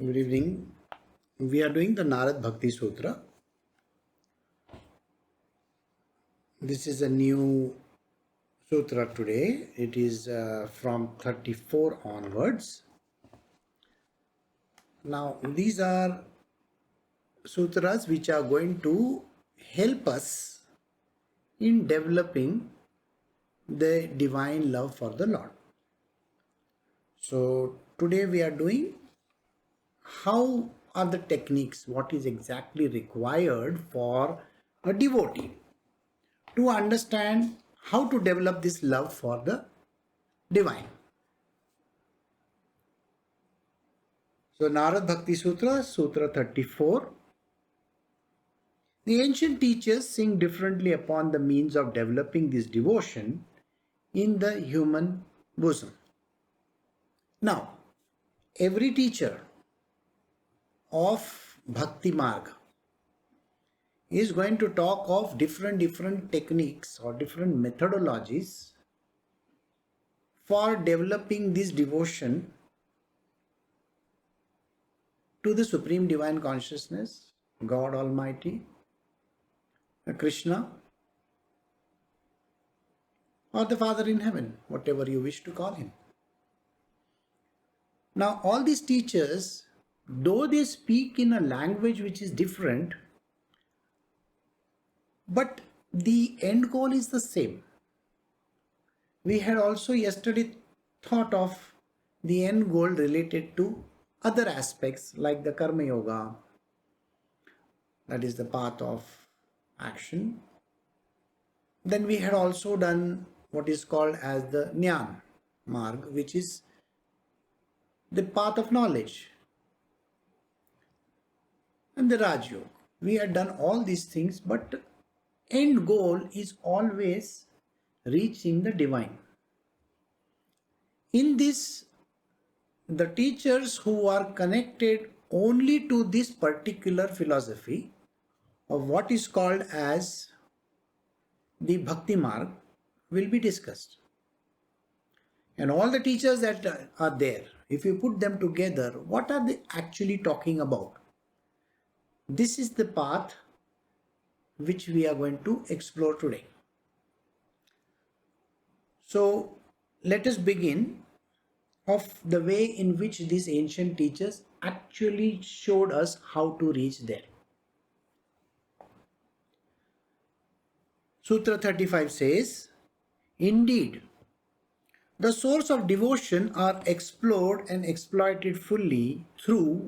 Good evening. We are doing the Narad Bhakti Sutra. This is a new sutra today. It is from 34 onwards. Now, these are sutras which are going to help us in developing the divine love for the Lord. So, today we are doing how are the techniques, what is exactly required for a devotee to understand how to develop this love for the divine. So, Narad Bhakti Sutra, Sutra 34. The ancient teachers sing differently upon the means of developing this devotion in the human bosom. Now, every teacher of Bhakti Marg is going to talk of different techniques or different methodologies for developing this devotion to the Supreme Divine Consciousness, God Almighty, Krishna, or the Father in heaven, whatever you wish to call him. Now, all these teachers, though they speak in a language which is different, but the end goal is the same. We had also yesterday thought of the end goal related to other aspects like the Karma Yoga, that is the path of action. Then we had also done what is called as the Jnana Marg, which is the path of knowledge, and the Raj Yoga. We had done all these things, but end goal is always reaching the divine. In this, the teachers who are connected only to this particular philosophy of what is called as the Bhakti Marg will be discussed. And all the teachers that are there, if you put them together, what are they actually talking about? This is the path which we are going to explore today. So let us begin of the way in which these ancient teachers actually showed us how to reach there. Sutra 35 says, indeed, the source of devotion are explored and exploited fully through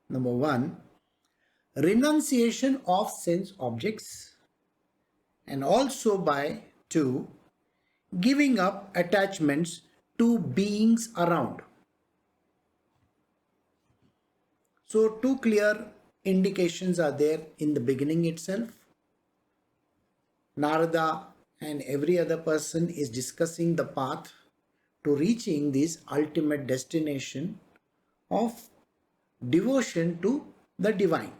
number one, renunciation of sense objects, and also by two, giving up attachments to beings around. So two clear indications are there in the beginning itself. Narada and every other person is discussing the path to reaching this ultimate destination of devotion to the divine.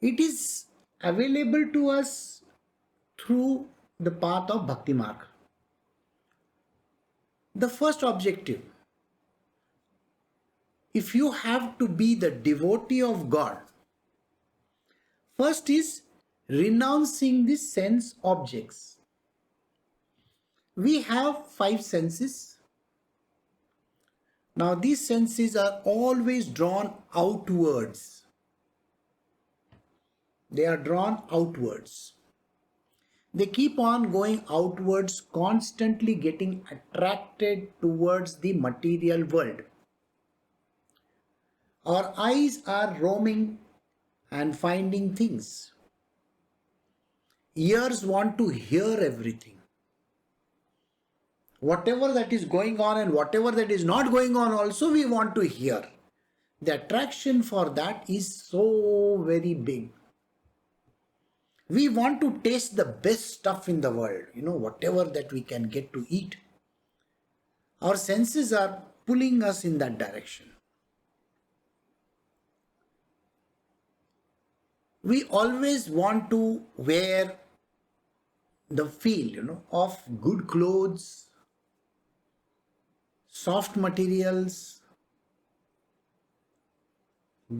It is available to us through the path of Bhakti Marg. The first objective, if you have to be the devotee of God, first is renouncing the sense objects. We have five senses. Now these senses are always drawn outwards. They are drawn outwards. They keep on going outwards, constantly getting attracted towards the material world. Our eyes are roaming and finding things. Ears want to hear everything. Whatever that is going on and whatever that is not going on also we want to hear. The attraction for that is so very big. We want to taste the best stuff in the world, whatever that we can get to eat. Our senses are pulling us in that direction. We always want to wear the feel, of good clothes, soft materials,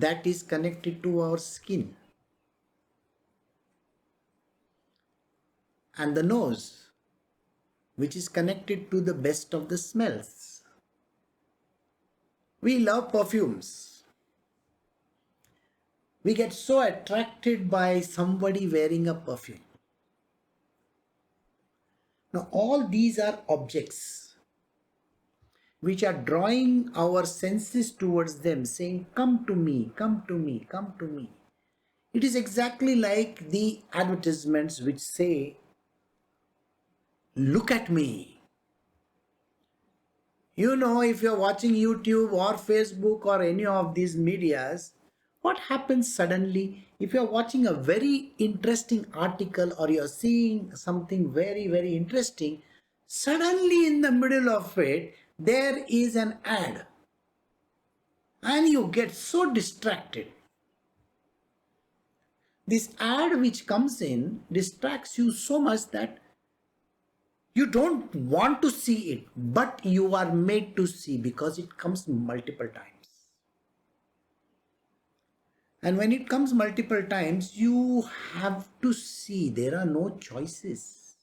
that is connected to our skin, and the nose, which is connected to the best of the smells. We love perfumes. We get so attracted by somebody wearing a perfume. Now, all these are objects which are drawing our senses towards them, saying, "Come to me, come to me, come to me." It is exactly like the advertisements which say, "Look at me." You know, if you're watching YouTube or Facebook or any of these medias, what happens suddenly if you're watching a very interesting article or you're seeing something very, very interesting, suddenly in the middle of it, there is an ad and you get so distracted. This ad which comes in distracts you so much that you don't want to see it, but you are made to see because it comes multiple times. And when it comes multiple times, you have to see. There are no choices.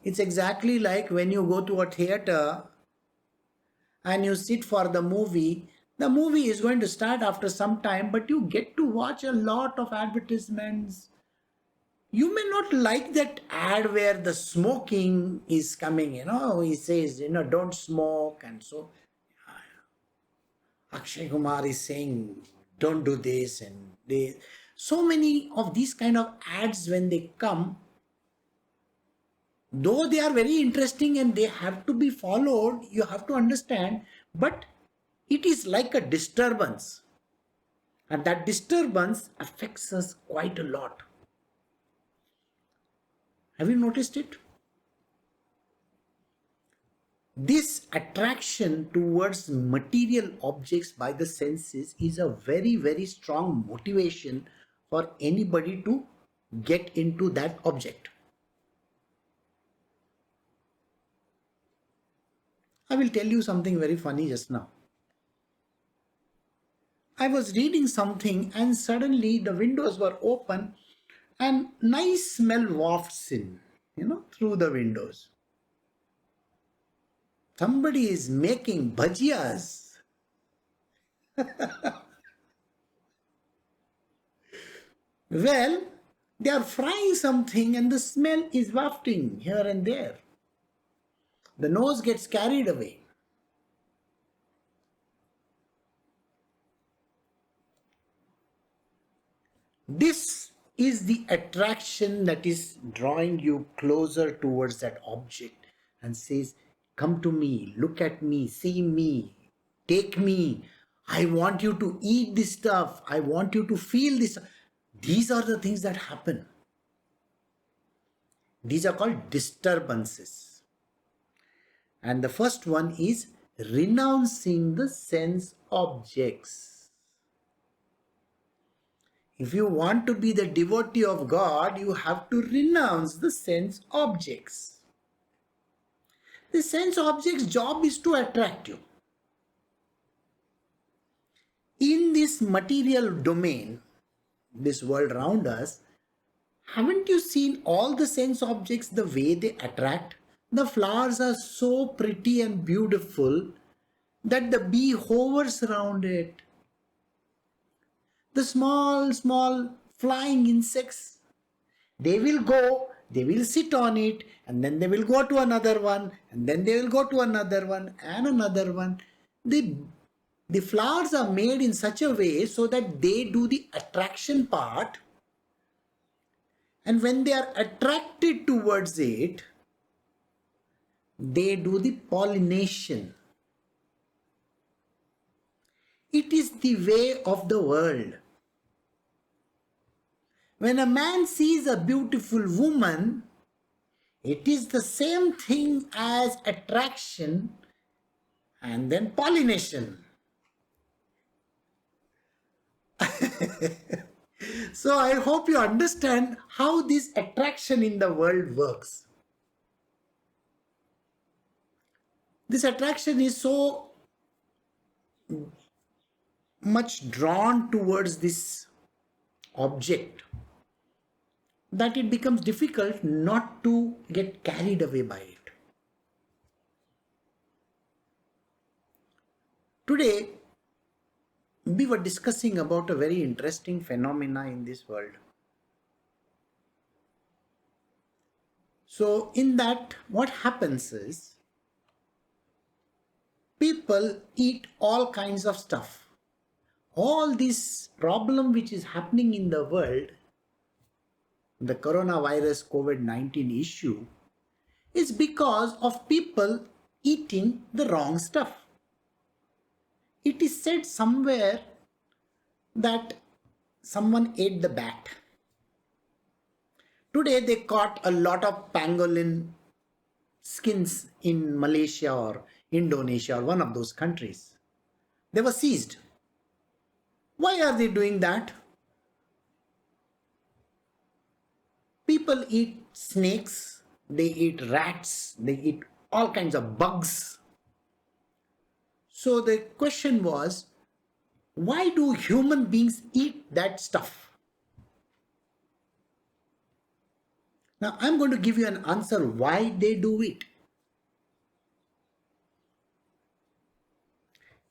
It's exactly like when you go to a theater and you sit for the movie. The movie is going to start after some time, but you get to watch a lot of advertisements. You may not like that ad where the smoking is coming, he says, don't smoke. And so Akshay Kumar is saying, don't do this. And so many of these kind of ads when they come, though they are very interesting and they have to be followed, you have to understand, but it is like a disturbance. And that disturbance affects us quite a lot. Have you noticed it? This attraction towards material objects by the senses is a very, very strong motivation for anybody to get into that object. I will tell you something very funny just now. I was reading something and suddenly the windows were open and nice smell wafts in, through the windows. Somebody is making bhajiyas. Well, they are frying something and the smell is wafting here and there. The nose gets carried away. This is the attraction that is drawing you closer towards that object and says, "Come to me, look at me, see me, take me. I want you to eat this stuff. I want you to feel this." These are the things that happen. These are called disturbances. And the first one is renouncing the sense objects. If you want to be the devotee of God, you have to renounce the sense objects. The sense object's job is to attract you. In this material domain, this world around us, haven't you seen all the sense objects the way they attract? The flowers are so pretty and beautiful that the bee hovers around it. The small, small flying insects, they will sit on it, and then they will go to another one, and then they will go to another one, and another one. The flowers are made in such a way so that they do the attraction part, and when they are attracted towards it, they do the pollination. It is the way of the world. When a man sees a beautiful woman, it is the same thing as attraction and then pollination. So I hope you understand how this attraction in the world works. This attraction is so much drawn towards this object that it becomes difficult not to get carried away by it. Today, we were discussing about a very interesting phenomena in this world. So in that, what happens is, people eat all kinds of stuff. All this problem which is happening in the world, the coronavirus COVID-19 issue, is because of people eating the wrong stuff. It is said somewhere that someone ate the bat. Today they caught a lot of pangolin skins in Malaysia or Indonesia or one of those countries. They were seized. Why are they doing that? People eat snakes, they eat rats, they eat all kinds of bugs. So the question was, why do human beings eat that stuff? Now I'm going to give you an answer why they do it.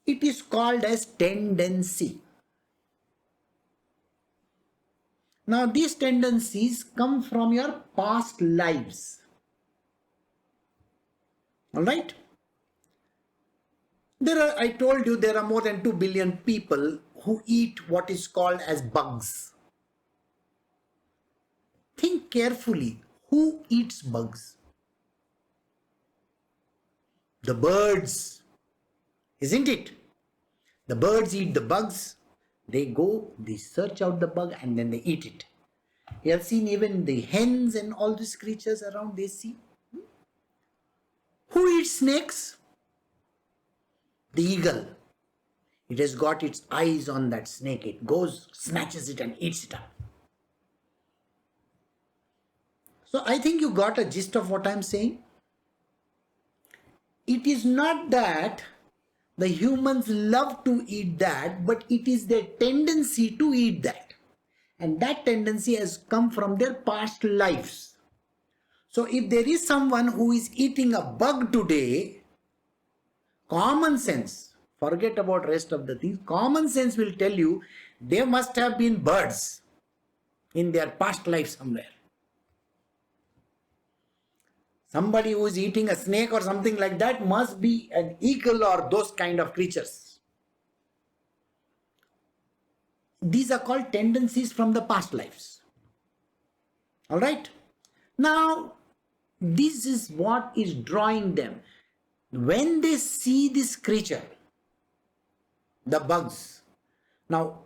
It is called as tendency. Now these tendencies come from your past lives. Alright? I told you there are more than 2 billion people who eat what is called as bugs. Think carefully, who eats bugs? The birds, isn't it? The birds eat the bugs. They go, they search out the bug and then they eat it. You have seen even the hens and all these creatures around, they see. Who eats snakes? The eagle. It has got its eyes on that snake. It goes, snatches it and eats it up. So I think you got a gist of what I'm saying. It is not that the humans love to eat that, but it is their tendency to eat that. And that tendency has come from their past lives. So if there is someone who is eating a bug today, common sense, forget about rest of the things, common sense will tell you there must have been birds in their past life somewhere. Somebody who is eating a snake or something like that must be an eagle or those kind of creatures. These are called tendencies from the past lives. Alright? Now, this is what is drawing them. When they see this creature, the bugs. Now,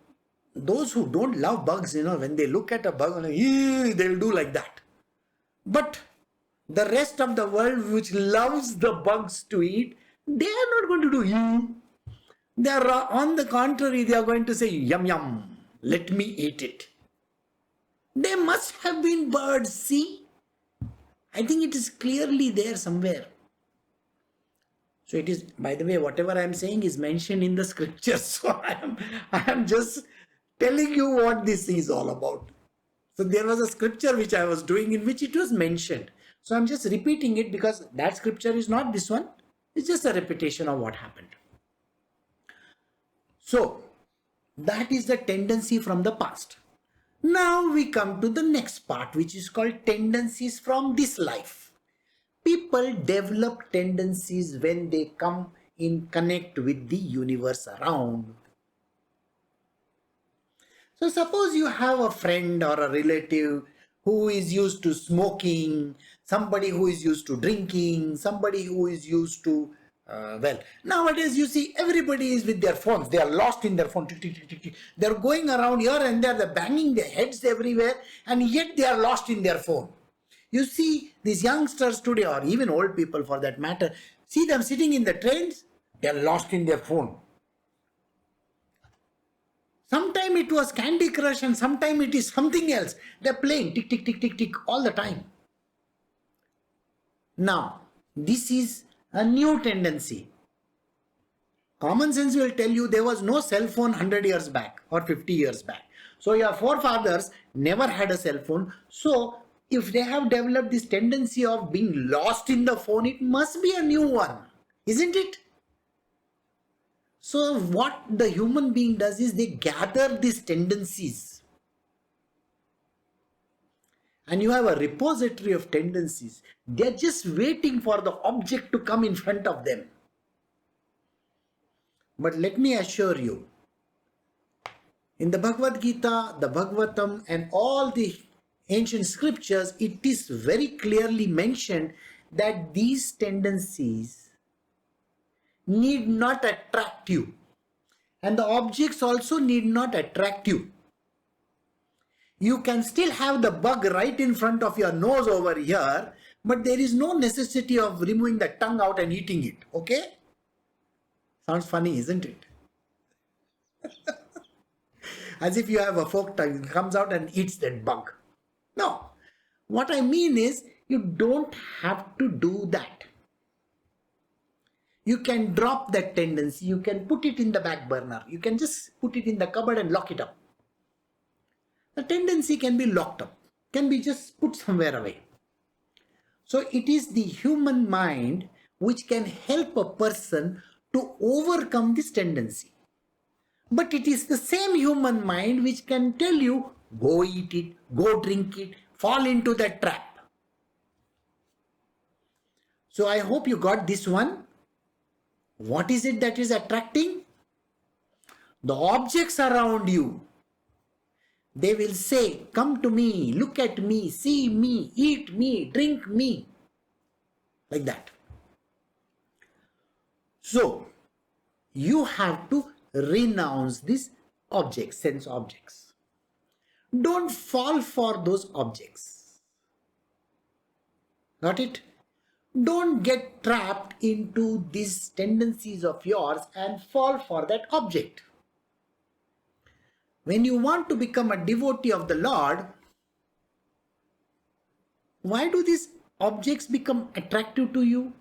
those who don't love bugs, when they look at a bug, they'll do like that. But the rest of the world which loves the bugs to eat, they are not going to do They are, on the contrary, they are going to say, yum yum, let me eat it. There must have been birds, see? I think it is clearly there somewhere. So it is, by the way, whatever I am saying is mentioned in the scriptures. So I am just telling you what this is all about. So there was a scripture which I was doing in which it was mentioned. So I'm just repeating it because that scripture is not this one. It's just a repetition of what happened. So that is the tendency from the past. Now we come to the next part, which is called tendencies from this life. People develop tendencies when they come in connect with the universe around. So suppose you have a friend or a relative who is used to smoking, somebody who is used to drinking, somebody who is used to, nowadays you see everybody is with their phones. They are lost in their phone. They are going around here and there, they're banging their heads everywhere, and yet they are lost in their phone. You see these youngsters today, or even old people for that matter, see them sitting in the trains, they are lost in their phone. Sometime it was Candy Crush and sometime it is something else. They're playing tick, tick, tick, tick, tick all the time. Now, this is a new tendency. Common sense will tell you there was no cell phone 100 years back or 50 years back. So your forefathers never had a cell phone. So if they have developed this tendency of being lost in the phone, it must be a new one, isn't it? So what the human being does is they gather these tendencies. And you have a repository of tendencies. They're just waiting for the object to come in front of them. But let me assure you, in the Bhagavad Gita, the Bhagavatam, and all the ancient scriptures, it is very clearly mentioned that these tendencies need not attract you. And the objects also need not attract you. You can still have the bug right in front of your nose over here, but there is no necessity of removing the tongue out and eating it. Okay? Sounds funny, isn't it? As if you have a fork tongue, it comes out and eats that bug. No. What I mean is, you don't have to do that. You can drop that tendency. You can put it in the back burner. You can just put it in the cupboard and lock it up. The tendency can be locked up, can be just put somewhere away. So it is the human mind which can help a person to overcome this tendency. But it is the same human mind which can tell you, go eat it, go drink it, fall into that trap. So I hope you got this one. What is it that is attracting? The objects around you. They will say, come to me, look at me, see me, eat me, drink me. Like that. So, you have to renounce these objects, sense objects. Don't fall for those objects. Got it? Don't get trapped into these tendencies of yours and fall for that object. When you want to become a devotee of the Lord, why do these objects become attractive to you?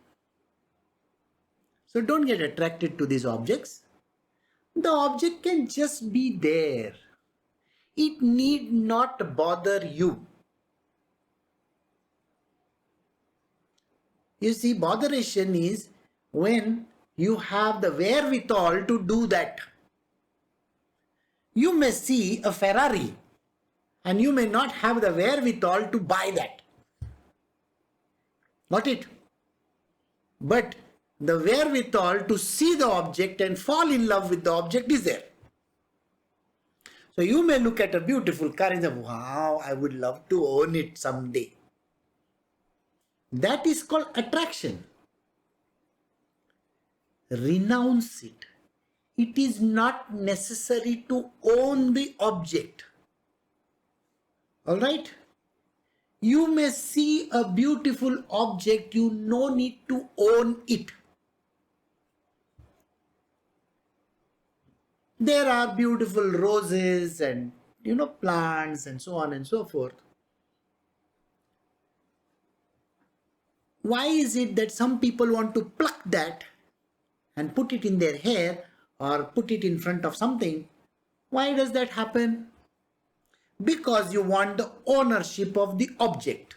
So don't get attracted to these objects. The object can just be there. It need not bother you. You see, botheration is when you have the wherewithal to do that. You may see a Ferrari and you may not have the wherewithal to buy that. Got it? But the wherewithal to see the object and fall in love with the object is there. So you may look at a beautiful car and say, wow, I would love to own it someday. That is called attraction. Renounce it. It is not necessary to own the object. Alright? You may see a beautiful object, you no need to own it. There are beautiful roses and plants and so on and so forth. Why is it that some people want to pluck that and put it in their hair or put it in front of something? Why does that happen? Because you want the ownership of the object.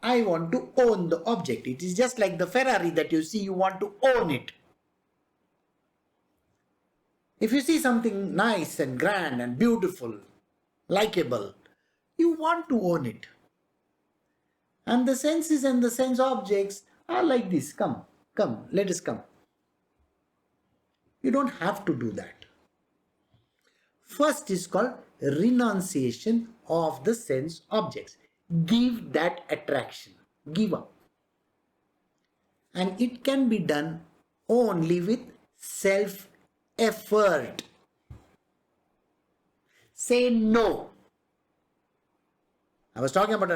I want to own the object. It is just like the Ferrari that you see, you want to own it. If you see something nice and grand and beautiful, likable, you want to own it. And the senses and the sense objects are like this. Come, let us come. You don't have to do that. First is called renunciation of the sense objects. Give that attraction. Give up. And it can be done only with self-effort. Say no. I was talking about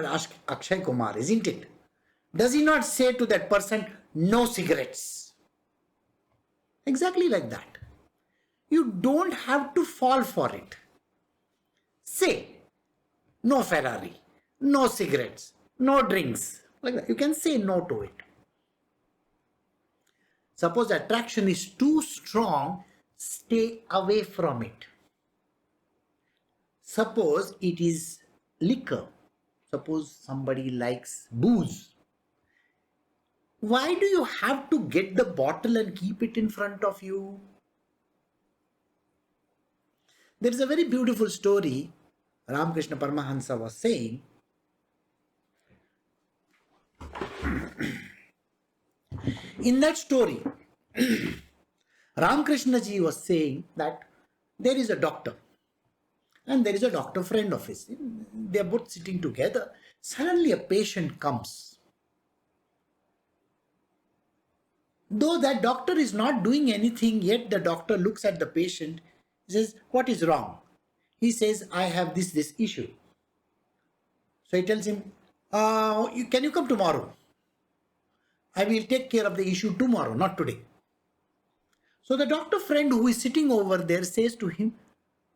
Akshay Kumar, isn't it? Does he not say to that person, no cigarettes? Exactly like that. You don't have to fall for it. Say, no Ferrari, no cigarettes, no drinks. Like that. You can say no to it. Suppose attraction is too strong, stay away from it. Suppose it is liquor. Suppose somebody likes booze. Why do you have to get the bottle and keep it in front of you? There is a very beautiful story Ramakrishna Paramahansa was saying. In that story, Ramakrishna ji was saying that there is a doctor and there is a doctor friend of his. They are both sitting together. Suddenly a patient comes. Though that doctor is not doing anything, yet the doctor looks at the patient, says, what is wrong? He says, I have this issue. So he tells him, can you come tomorrow? I will take care of the issue tomorrow, not today. So the doctor friend who is sitting over there says to him,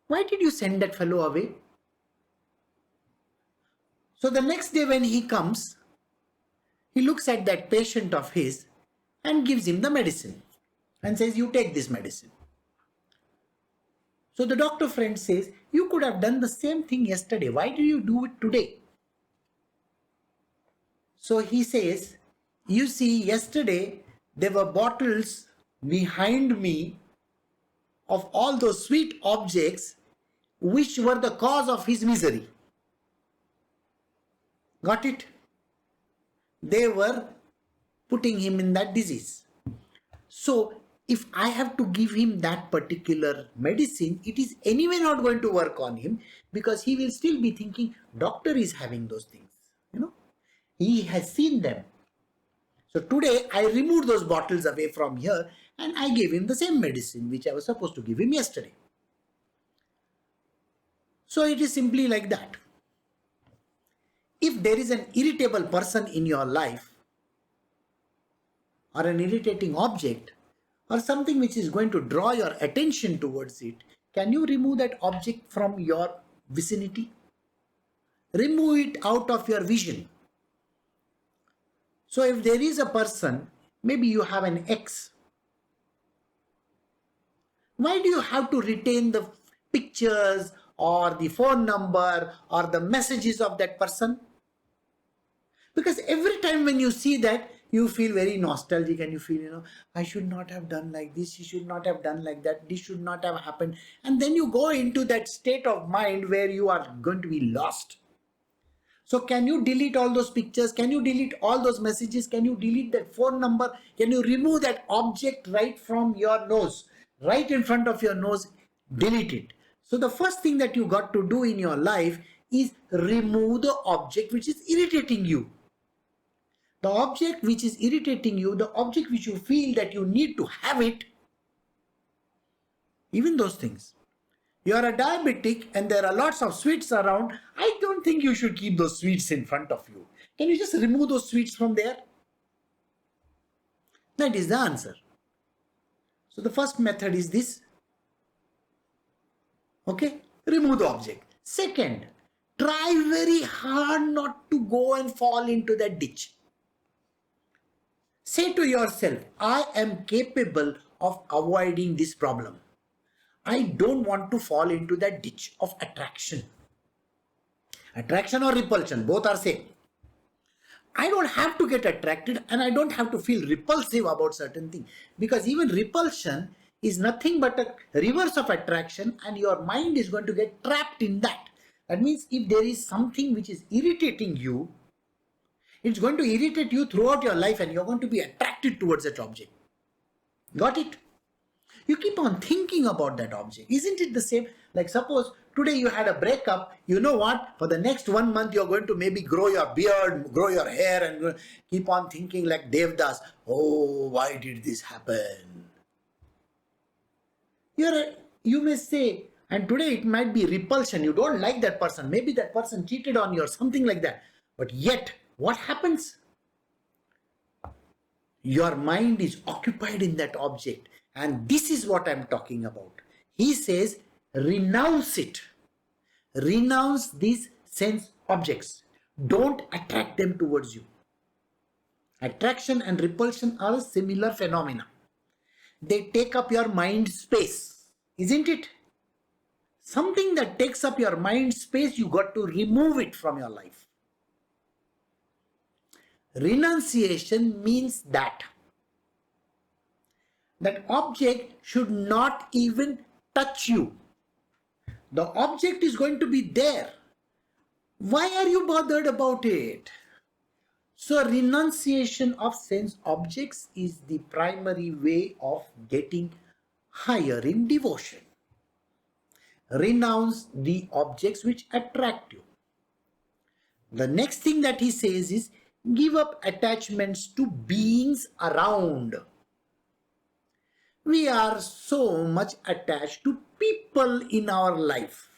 why did you send that fellow away? So the next day when he comes, he looks at that patient of his and gives him the medicine and says, you take this medicine. So the doctor friend says, you could have done the same thing yesterday. Why do you do it today? So he says, you see, yesterday there were bottles behind me of all those sweet objects which were the cause of his misery. Got it? They were putting him in that disease. So if I have to give him that particular medicine, it is anyway not going to work on him, because he will still be thinking, doctor is having those things. He has seen them. So today I removed those bottles away from here and I gave him the same medicine which I was supposed to give him yesterday. So it is simply like that. If there is an irritable person in your life, or an irritating object, or something which is going to draw your attention towards it, can you remove that object from your vicinity? Remove it out of your vision. So if there is a person, maybe you have an ex, why do you have to retain the pictures or the phone number or the messages of that person? Because every time when you see that, you feel very nostalgic and you feel, I should not have done like this, he should not have done like that, this should not have happened. And then you go into that state of mind where you are going to be lost. So can you delete all those pictures? Can you delete all those messages? Can you delete that phone number? Can you remove that object right from your nose? Right in front of your nose, delete it. So the first thing that you got to do in your life is remove the object which is irritating you. The object which is irritating you, the object which you feel that you need to have it, even those things. You are a diabetic and there are lots of sweets around. I don't think you should keep those sweets in front of you. Can you just remove those sweets from there? That is the answer. So the first method is this. Okay, remove the object. Second, try very hard not to go and fall into that ditch. Say to yourself, I am capable of avoiding this problem. I don't want to fall into that ditch of attraction. Attraction or repulsion, both are same. I don't have to get attracted and I don't have to feel repulsive about certain things, because even repulsion is nothing but a reverse of attraction and your mind is going to get trapped in that. That means if there is something which is irritating you, it's going to irritate you throughout your life and you're going to be attracted towards that object. Got it? You keep on thinking about that object. Isn't it the same? Like suppose today you had a breakup, you know what? For the next 1 month you're going to maybe grow your beard, grow your hair and keep on thinking like Devdas. Oh, why did this happen? You may say, and today it might be repulsion. You don't like that person. Maybe that person cheated on you or something like that. But yet, what happens? Your mind is occupied in that object. And this is what I'm talking about. He says, renounce it. Renounce these sense objects. Don't attract them towards you. Attraction and repulsion are similar phenomena. they take up your mind space, isn't it? Something that takes up your mind space, you got to remove it from your life. Renunciation means that object should not even touch you. The object is going to be there. Why are you bothered about it? So renunciation of sense objects is the primary way of getting higher in devotion. Renounce the objects which attract you. The next thing that he says is give up attachments to beings around. We are so much attached to people in our life.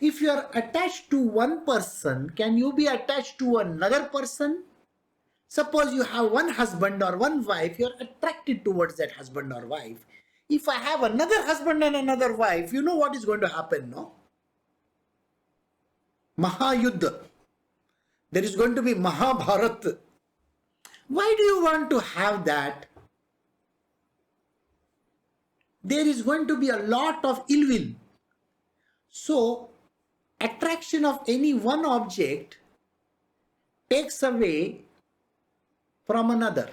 If you are attached to one person, can you be attached to another person? Suppose you have one husband or one wife, you are attracted towards that husband or wife. If I have another husband and another wife, you know what is going to happen, no? Mahayuddha. There is going to be Mahabharat. Why do you want to have that? There is going to be a lot of ill will. So, attraction of any one object takes away from another.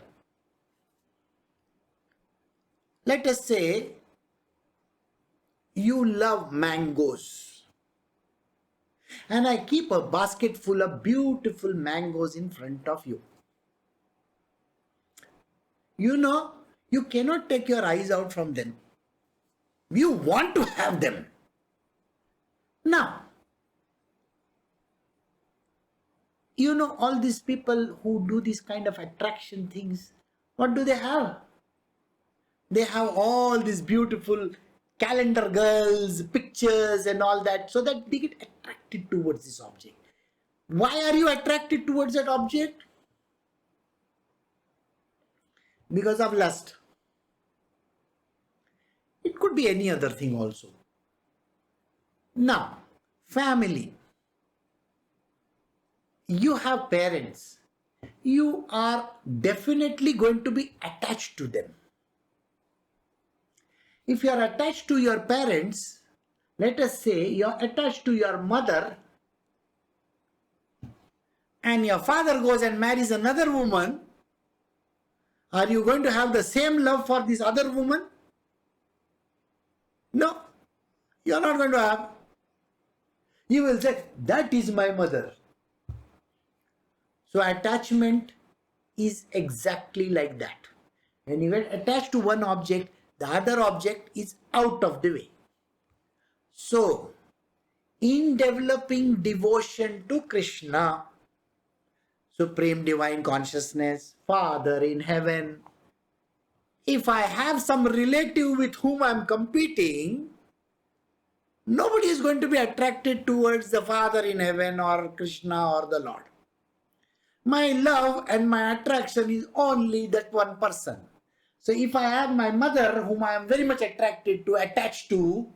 Let us say you love mangoes, and I keep a basket full of beautiful mangoes in front of you. You know, you cannot take your eyes out from them. You want to have them. Now, you know, all these people who do this kind of attraction things, what do they have? They have all these beautiful calendar girls, pictures and all that, so that they get attracted towards this object. Why are you attracted towards that object? Because of lust. It could be any other thing also. Now, family. You have parents. You are definitely going to be attached to them. If you are attached to your parents, let us say you are attached to your mother, and your father goes and marries another woman, are you going to have the same love for this other woman? No, you are not going to have. You will say, that is my mother. So attachment is exactly like that. When you get attached to one object, the other object is out of the way. So, in developing devotion to Krishna, Supreme Divine Consciousness, Father in heaven, if I have some relative with whom I am competing, nobody is going to be attracted towards the Father in heaven or Krishna or the Lord. My love and my attraction is only that one person. So if I have my mother whom I am very much attracted to, attached to,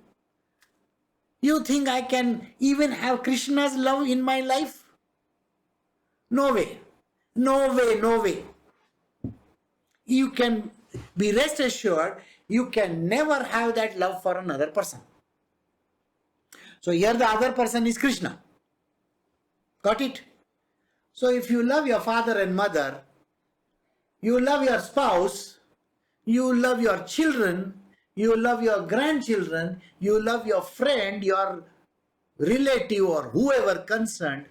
you think I can even have Krishna's love in my life? No way. No way, no way. You can be rest assured, you can never have that love for another person. So here the other person is Krishna. Got it? So if you love your father and mother, you love your spouse, you love your children, you love your grandchildren, you love your friend, your relative or whoever concerned,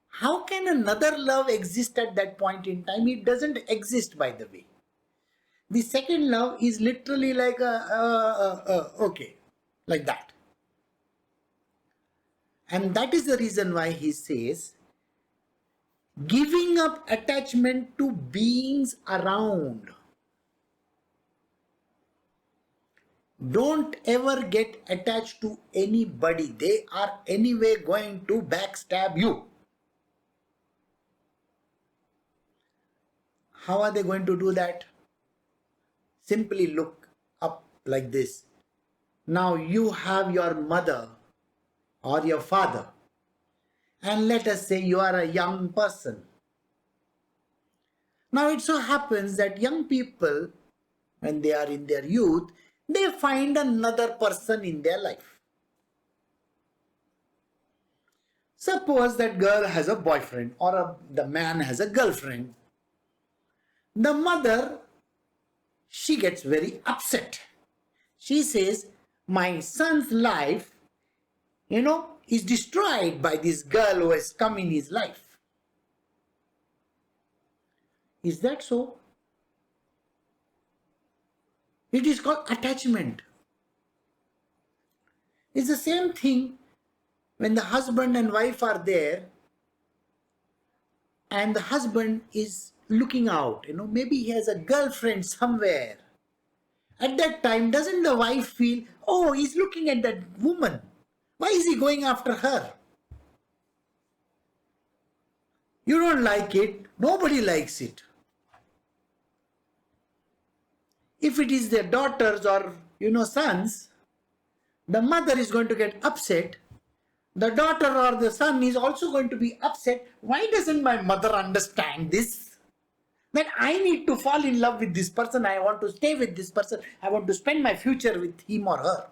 how can another love exist at that point in time? It doesn't exist, by the way. The second love is literally like okay, like that. And that is the reason why he says, giving up attachment to beings around. Don't ever get attached to anybody. They are anyway going to backstab you. How are they going to do that? Simply look up like this. Now you have your mother or your father, and let us say you are a young person. Now it so happens that young people, when they are in their youth, they find another person in their life. Suppose that girl has a boyfriend or the man has a girlfriend. The mother, she gets very upset. She says, my son's life, is destroyed by this girl who has come in his life. Is that so? It is called attachment. It's the same thing when the husband and wife are there and the husband is looking out, maybe he has a girlfriend somewhere. At that time, doesn't the wife feel, oh, he's looking at that woman. Why is he going after her? You don't like it. Nobody likes it. If it is their daughters or, sons, the mother is going to get upset. The daughter or the son is also going to be upset. Why doesn't my mother understand this? That I need to fall in love with this person. I want to stay with this person. I want to spend my future with him or her.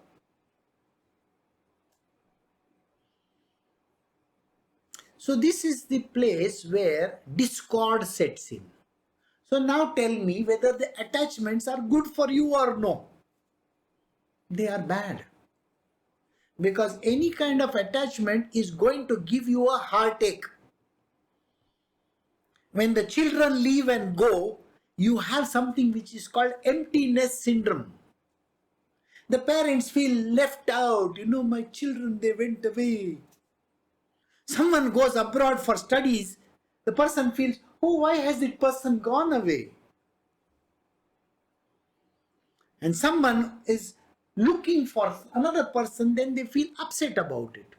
So this is the place where discord sets in. So now tell me whether the attachments are good for you or no. They are bad. Because any kind of attachment is going to give you a heartache. When the children leave and go, you have something which is called emptiness syndrome. The parents feel left out. My children, they went away. Someone goes abroad for studies, the person feels, oh, why has that person gone away? And someone is looking for another person, then they feel upset about it.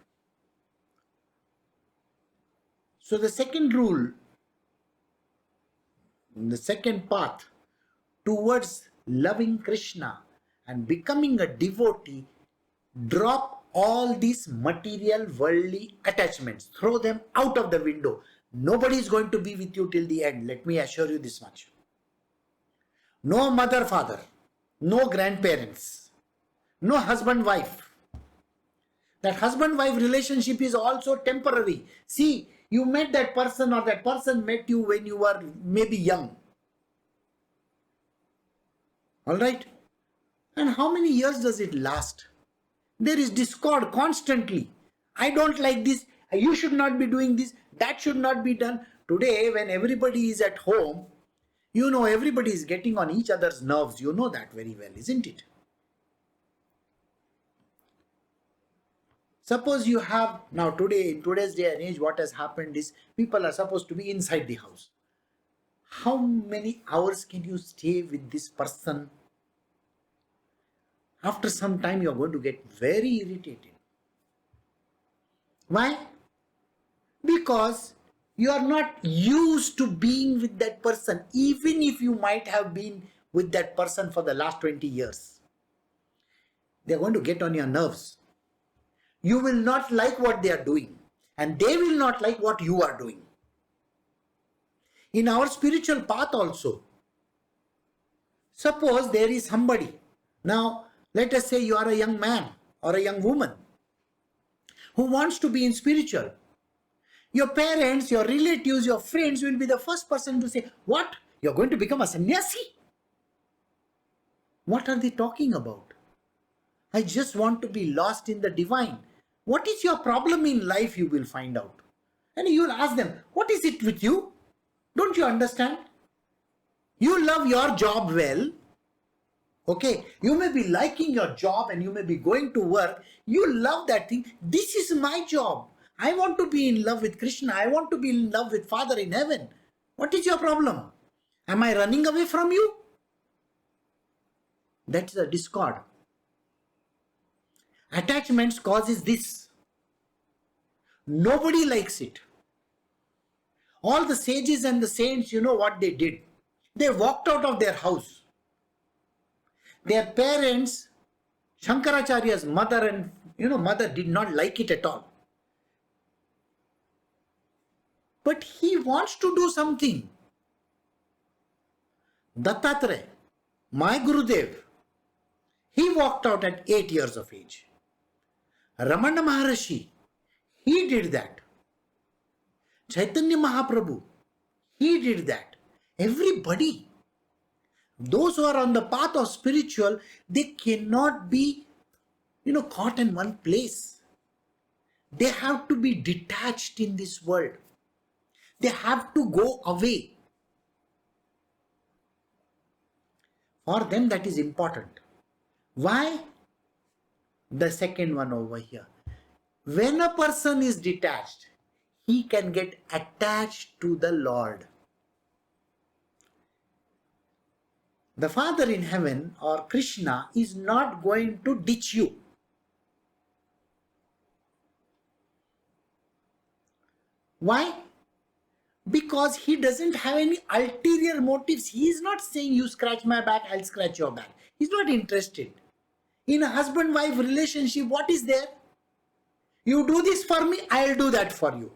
So the second rule, the second path towards loving Krishna and becoming a devotee, drop all these material worldly attachments. Throw them out of the window. Nobody is going to be with you till the end. Let me assure you this much. No mother, father. No grandparents. No husband, wife. That husband-wife relationship is also temporary. See, you met that person or that person met you when you were maybe young. Alright? And how many years does it last? There is discord constantly. I don't like this. You should not be doing this. That should not be done. Today, when everybody is at home, everybody is getting on each other's nerves. You know that very well, isn't it? Suppose you have, now today, in today's day and age, what has happened is people are supposed to be inside the house. How many hours can you stay with this person? After some time, you're going to get very irritated. Why? Because you are not used to being with that person, even if you might have been with that person for the last 20 years. They're going to get on your nerves. You will not like what they are doing, and they will not like what you are doing. In our spiritual path also, suppose there is somebody. Now, let us say you are a young man or a young woman who wants to be in spiritual. Your parents, your relatives, your friends will be the first person to say, what? You're going to become a sannyasi? What are they talking about? I just want to be lost in the divine. What is your problem in life? You will find out. And you will ask them, what is it with you? Don't you understand? You love your job well. Okay, you may be liking your job and you may be going to work. You love that thing. This is my job. I want to be in love with Krishna. I want to be in love with Father in heaven. What is your problem? Am I running away from you? That's a discord. Attachments causes this. Nobody likes it. All the sages and the saints, you know what they did? They walked out of their house. Their parents, Shankaracharya's mother and mother did not like it at all. But he wants to do something. Dattatreya, my Gurudev, he walked out at 8 years of age. Ramana Maharishi, he did that. Chaitanya Mahaprabhu, he did that. Everybody. Those who are on the path of spiritual, they cannot be, caught in one place. They have to be detached in this world. They have to go away. For them, that is important. Why? The second one over here. When a person is detached, he can get attached to the Lord. The Father in heaven or Krishna is not going to ditch you. Why? Because he doesn't have any ulterior motives. He is not saying you scratch my back, I'll scratch your back. He's not interested. In a husband-wife relationship, what is there? You do this for me, I'll do that for you.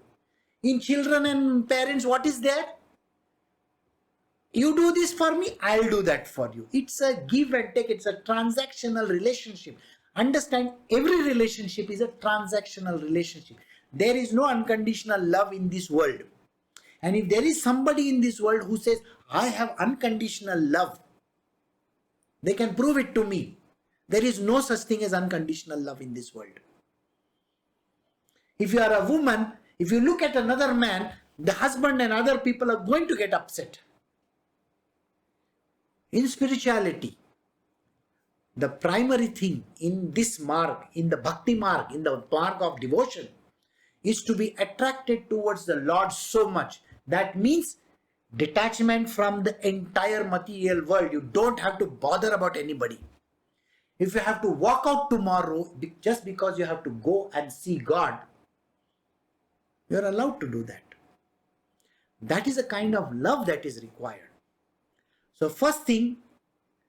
In children and parents, what is there? You do this for me, I'll do that for you. It's a give and take. It's a transactional relationship. Understand, every relationship is a transactional relationship. There is no unconditional love in this world. And if there is somebody in this world who says, I have unconditional love, they can prove it to me. There is no such thing as unconditional love in this world. If you are a woman, if you look at another man, the husband and other people are going to get upset. In spirituality, the primary thing in this marg, in the bhakti marg, in the marg of devotion, is to be attracted towards the Lord so much. That means detachment from the entire material world. You don't have to bother about anybody. If you have to walk out tomorrow just because you have to go and see God, you are allowed to do that. That is a kind of love that is required. So first thing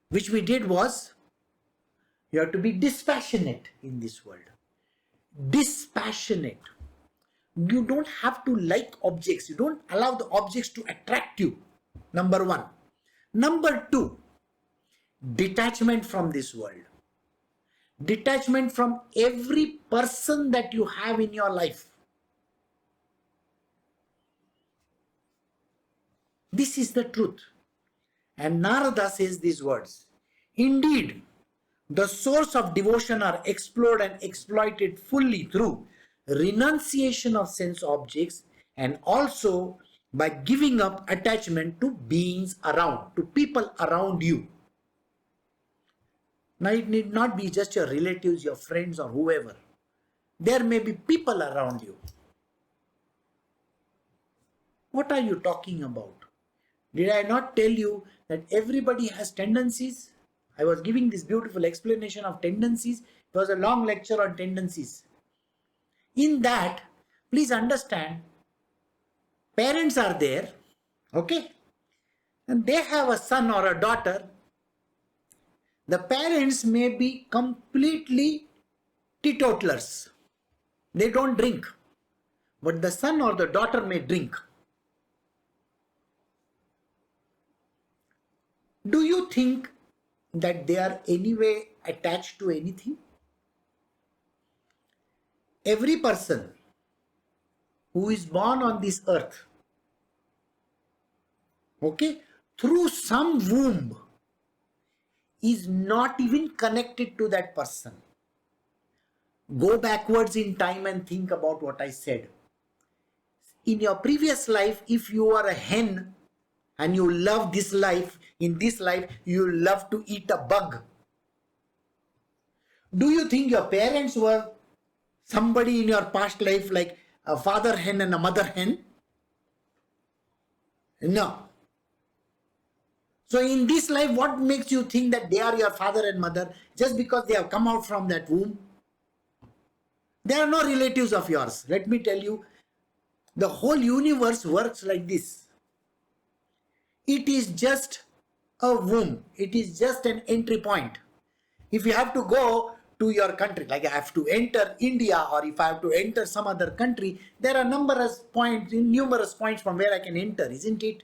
which we did was, you have to be dispassionate in this world. Dispassionate. You don't have to like objects. You don't allow the objects to attract you. Number one. Number two, detachment from this world. Detachment from every person that you have in your life. This is the truth. And Narada says these words. Indeed, the source of devotion are explored and exploited fully through renunciation of sense objects and also by giving up attachment to beings around, to people around you. Now it need not be just your relatives, your friends or whoever. There may be people around you. What are you talking about? Did I not tell you that everybody has tendencies? I was giving this beautiful explanation of tendencies. It was a long lecture on tendencies. In that, please understand, parents are there, okay? And they have a son or a daughter. The parents may be completely teetotalers. They don't drink. But the son or the daughter may drink. Do you think that they are anyway attached to anything? Every person who is born on this earth, okay, through some womb, is not even connected to that person. Go backwards in time and think about what I said. In your previous life, if you are a hen and you love this life, in this life you love to eat a bug. Do you think your parents were somebody in your past life like a father hen and a mother hen? No. So in this life, what makes you think that they are your father and mother just because they have come out from that womb? They are no relatives of yours. Let me tell you, the whole universe works like this. It is just a womb. It is just an entry point. If you have to go to your country, like I have to enter India or if I have to enter some other country, there are numerous points from where I can enter, isn't it?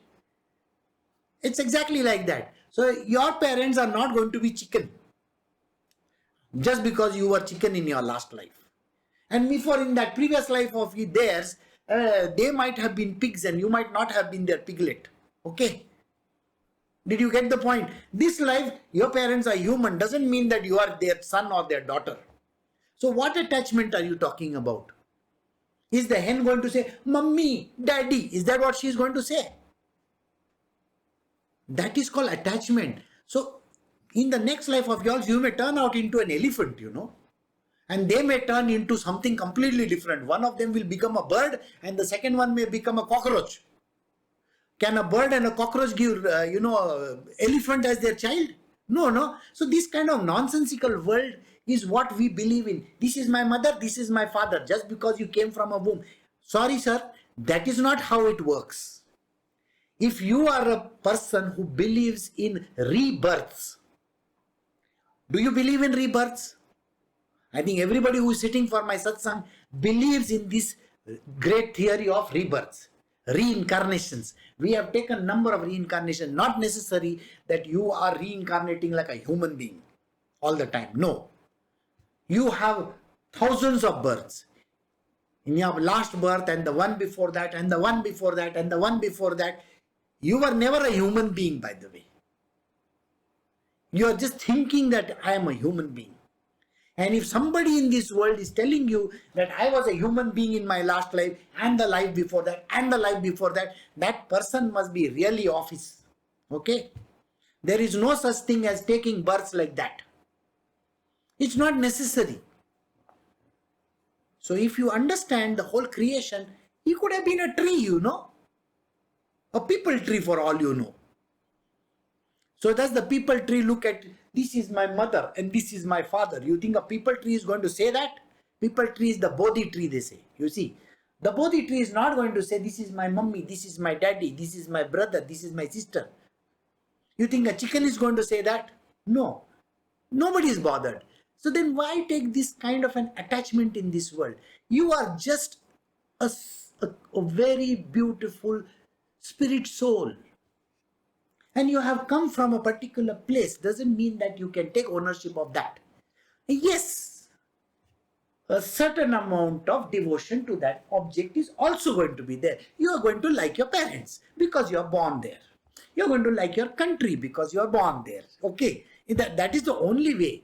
It's exactly like that. So your parents are not going to be chicken just because you were chicken in your last life. And before, in that previous life of theirs, they might have been pigs and you might not have been their piglet. Okay? Did you get the point? This life, your parents are human doesn't mean that you are their son or their daughter. So what attachment are you talking about? Is the hen going to say, Mummy, Daddy? Is that what she is going to say? That is called attachment. So in the next life of yours, you may turn out into an elephant, and they may turn into something completely different. One of them will become a bird and the second one may become a cockroach. Can a bird and a cockroach give, elephant as their child? No. So this kind of nonsensical world is what we believe in. This is my mother, this is my father, just because you came from a womb. Sorry, sir, that is not how it works. If you are a person who believes in rebirths, do you believe in rebirths? I think everybody who is sitting for my satsang believes in this great theory of rebirths, reincarnations. We have taken number of reincarnations, not necessary that you are reincarnating like a human being all the time. No. You have thousands of births. In your last birth and the one before that and the one before that and the one before that, you were never a human being, by the way. You are just thinking that I am a human being. And if somebody in this world is telling you that I was a human being in my last life and the life before that and the life before that, that person must be really off his. Okay? There is no such thing as taking births like that. It's not necessary. So if you understand the whole creation, he could have been a tree, a people tree for all you know. So does the people tree look at, this is my mother and this is my father? You think a people tree is going to say that? People tree is the Bodhi tree, they say. You see, the Bodhi tree is not going to say, this is my mummy, this is my daddy, this is my brother, this is my sister. You think a chicken is going to say that? No. Nobody is bothered. So then why take this kind of an attachment in this world? You are just a very beautiful spirit soul. And you have come from a particular place. Doesn't mean that you can take ownership of that. Yes, a certain amount of devotion to that object is also going to be there. You are going to like your parents because you are born there. You are going to like your country because you are born there. Okay, that is the only way.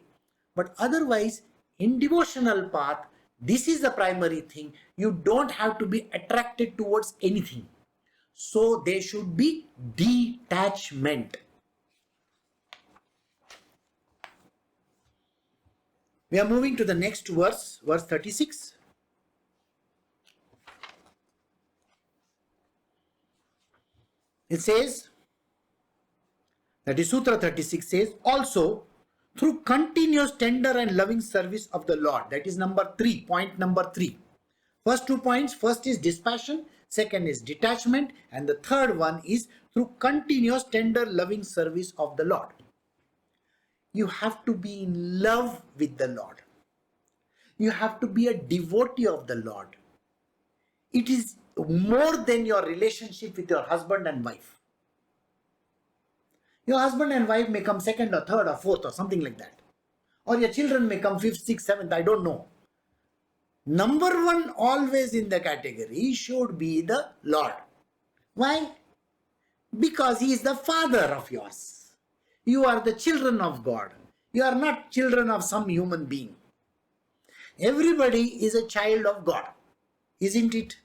But otherwise, in devotional path, this is the primary thing. You don't have to be attracted towards anything. So there should be detachment. We are moving to the next verse, verse 36. It says, that is Sutra 36 says, also through continuous tender and loving service of the Lord. That is number 3, point number 3. First 2 points, first is dispassion, second is detachment, and the third one is through continuous tender loving service of the Lord. You have to be in love with the Lord. You have to be a devotee of the Lord. It is more than your relationship with your husband and wife. Your husband and wife may come second or third or fourth or something like that. Or your children may come fifth, sixth, seventh, I don't know. Number one always in the category should be the Lord. Why? Because He is the Father of yours. You are the children of God. You are not children of some human being. Everybody is a child of God, isn't it?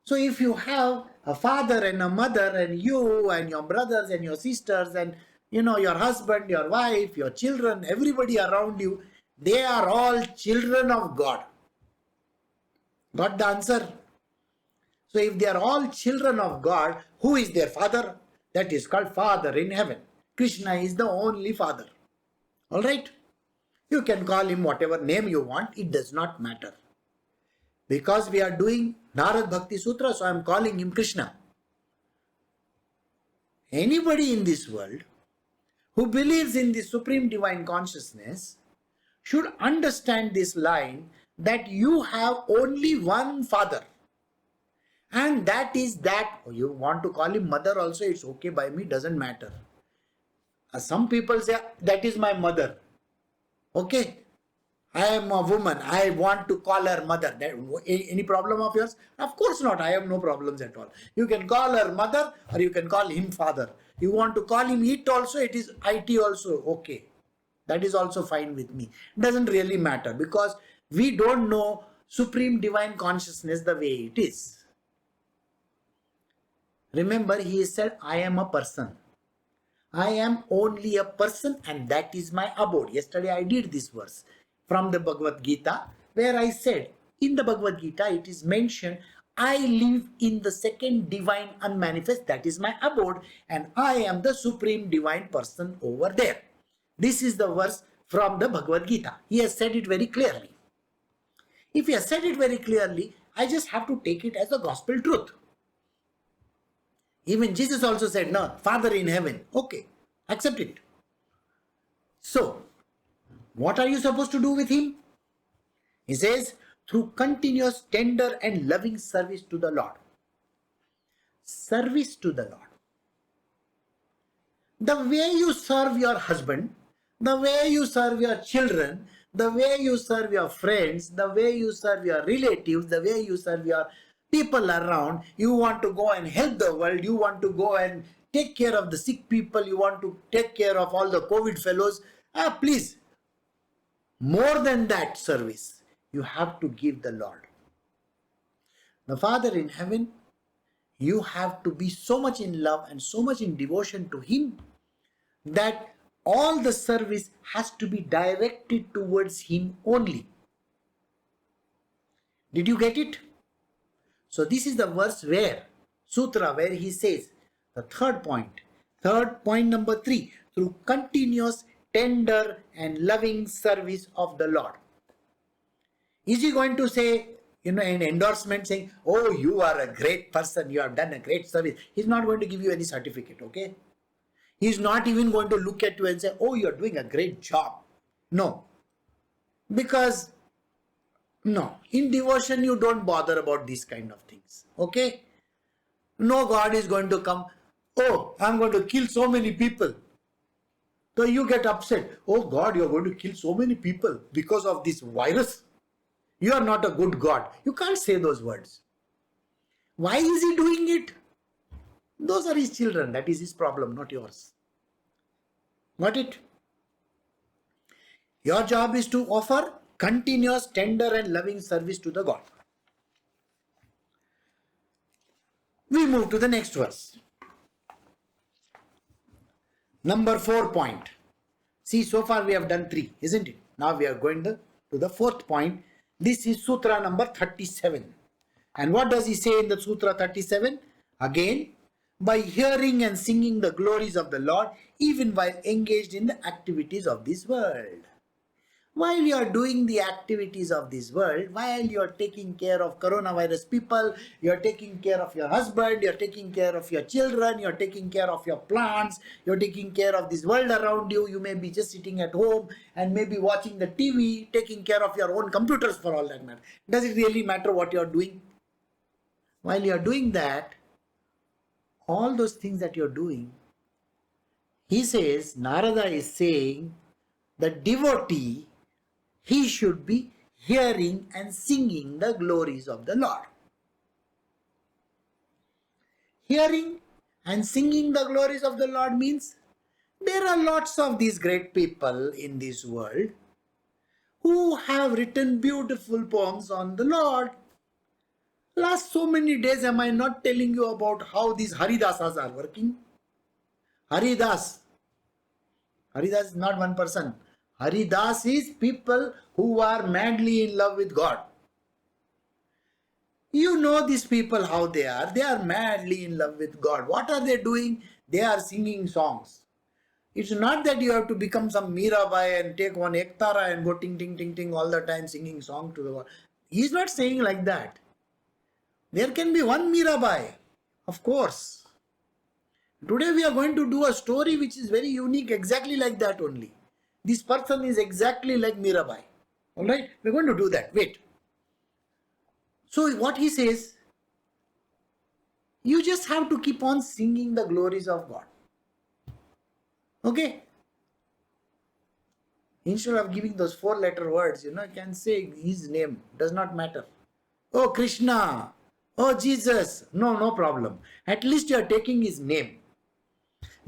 So if you have a father and a mother and you and your brothers and your sisters and your husband, your wife, your children, everybody around you, they are all children of God. Got the answer? So if they are all children of God, who is their father? That is called Father in heaven. Krishna is the only Father. Alright? You can call Him whatever name you want. It does not matter. Because we are doing Narad Bhakti Sutra, so I am calling Him Krishna. Anybody in this world who believes in the Supreme Divine Consciousness should understand this line that you have only one Father. And that is that. You want to call Him Mother also, it's okay by me, doesn't matter. Some people say, that is my mother. Okay. I am a woman. I want to call her mother. Any problem of yours? Of course not. I have no problems at all. You can call her mother or you can call him father. You want to call him it also, it is IT also. Okay. That is also fine with me. It doesn't really matter because we don't know Supreme Divine Consciousness the way it is. Remember, he said, I am a person. I am only a person and that is my abode. Yesterday I did this verse from the Bhagavad Gita where I said, in the Bhagavad Gita it is mentioned, I live in the second divine unmanifest, that is my abode, and I am the supreme divine person over there. This is the verse from the Bhagavad Gita. He has said it very clearly. If he has said it very clearly, I just have to take it as a gospel truth. Even Jesus also said, no, Father in heaven. Okay, accept it. So, what are you supposed to do with him? He says, through continuous tender and loving service to the Lord. Service to the Lord. The way you serve your husband, the way you serve your children, the way you serve your friends, the way you serve your relatives, the way you serve your people around, you want to go and help the world, you want to go and take care of the sick people, you want to take care of all the COVID fellows, please, more than that service, you have to give the Lord. The Father in heaven, you have to be so much in love and so much in devotion to him that all the service has to be directed towards him only. Did you get it? So this is the verse where, sutra, where he says, the third point number 3, through continuous, tender and loving service of the Lord. Is he going to say, an endorsement saying, oh, you are a great person, you have done a great service? He's not going to give you any certificate, okay? He's not even going to look at you and say, oh, you're doing a great job. No. Because, no, in devotion you don't bother about these kind of things, okay? No God is going to come, oh, I'm going to kill so many people. So you get upset, oh God, you're going to kill so many people because of this virus. You are not a good God. You can't say those words. Why is he doing it? Those are his children. That is his problem, not yours. Got it? Your job is to offer continuous, tender and loving service to the God. We move to the next verse. Number 4 point. See, so far we have done 3, isn't it? Now we are going to the 4th point. This is Sutra number 37. And what does he say in the Sutra 37? Again, by hearing and singing the glories of the Lord, even while engaged in the activities of this world. While you are doing the activities of this world, while you are taking care of coronavirus people, you are taking care of your husband, you are taking care of your children, you are taking care of your plants, you are taking care of this world around you, you may be just sitting at home and maybe watching the TV, taking care of your own computers for all that matter. Does it really matter what you are doing? While you are doing that, all those things that you are doing, he says, Narada is saying, the devotee, he should be hearing and singing the glories of the Lord. Hearing and singing the glories of the Lord means there are lots of these great people in this world who have written beautiful poems on the Lord. Last so many days am I not telling you about how these Haridasas are working? Haridas is not one person. Haridas is people who are madly in love with God. You know these people how they are. They are madly in love with God. What are they doing? They are singing songs. It's not that you have to become some Mirabai and take one Ektara and go ting ting ting ting all the time singing song to the God. He's not saying like that. There can be one Mirabai, of course. Today we are going to do a story which is very unique, exactly like that only. This person is exactly like Mirabai. Alright, we're going to do that. Wait. So what he says, you just have to keep on singing the glories of God. Okay? Instead of giving those 4-letter words, you can say his name. Does not matter. Oh, Krishna. Oh, Jesus. No, no problem. At least you are taking his name.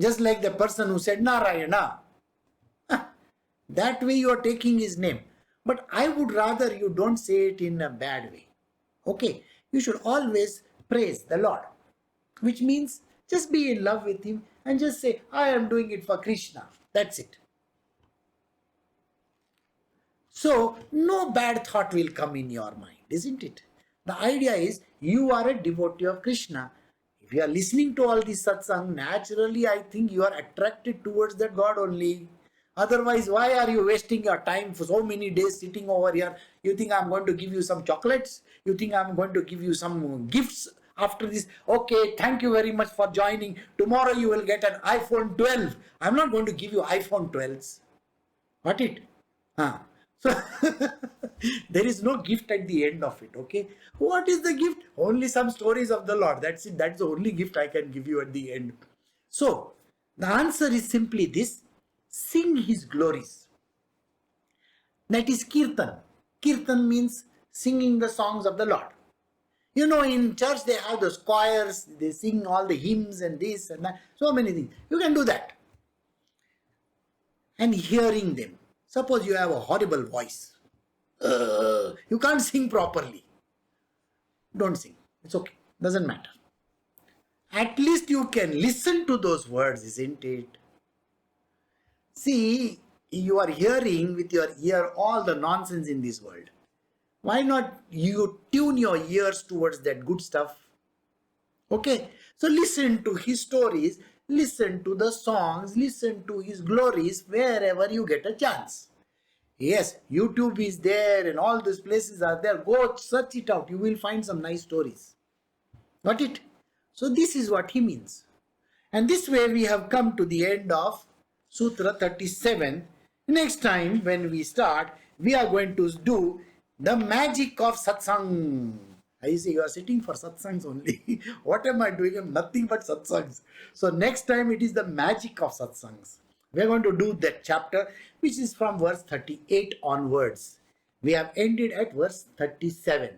Just like the person who said Narayana. That way you are taking his name. But I would rather you don't say it in a bad way. Okay? You should always praise the Lord. Which means just be in love with him and just say, I am doing it for Krishna. That's it. So, no bad thought will come in your mind, isn't it? The idea is you are a devotee of Krishna. If you are listening to all this satsang, naturally I think you are attracted towards that God only. Otherwise, why are you wasting your time for so many days sitting over here? You think I'm going to give you some chocolates? You think I'm going to give you some gifts after this? Okay, thank you very much for joining. Tomorrow you will get an iPhone 12. I'm not going to give you iPhone 12s. Got it? Huh. So there is no gift at the end of it. Okay, what is the gift? Only some stories of the Lord. That's it. That's the only gift I can give you at the end. So the answer is simply this: sing his glories. That is kirtan. Kirtan means singing the songs of the Lord. In church they have those choirs, they sing all the hymns and this and that, so many things. You can do that. And hearing them. Suppose you have a horrible voice. You can't sing properly. Don't sing. It's okay. Doesn't matter. At least you can listen to those words, isn't it? See, you are hearing with your ear all the nonsense in this world. Why not you tune your ears towards that good stuff? Okay? So listen to his stories, listen to the songs, listen to his glories wherever you get a chance. Yes, YouTube is there and all these places are there. Go search it out. You will find some nice stories. Got it? So this is what he means. And this way we have come to the end of Sutra 37. Next time when we start, we are going to do the magic of satsang. I see you are sitting for satsangs only. What am I doing? I'm nothing but satsangs. So next time it is the magic of satsangs. We are going to do that chapter which is from verse 38 onwards. We have ended at verse 37.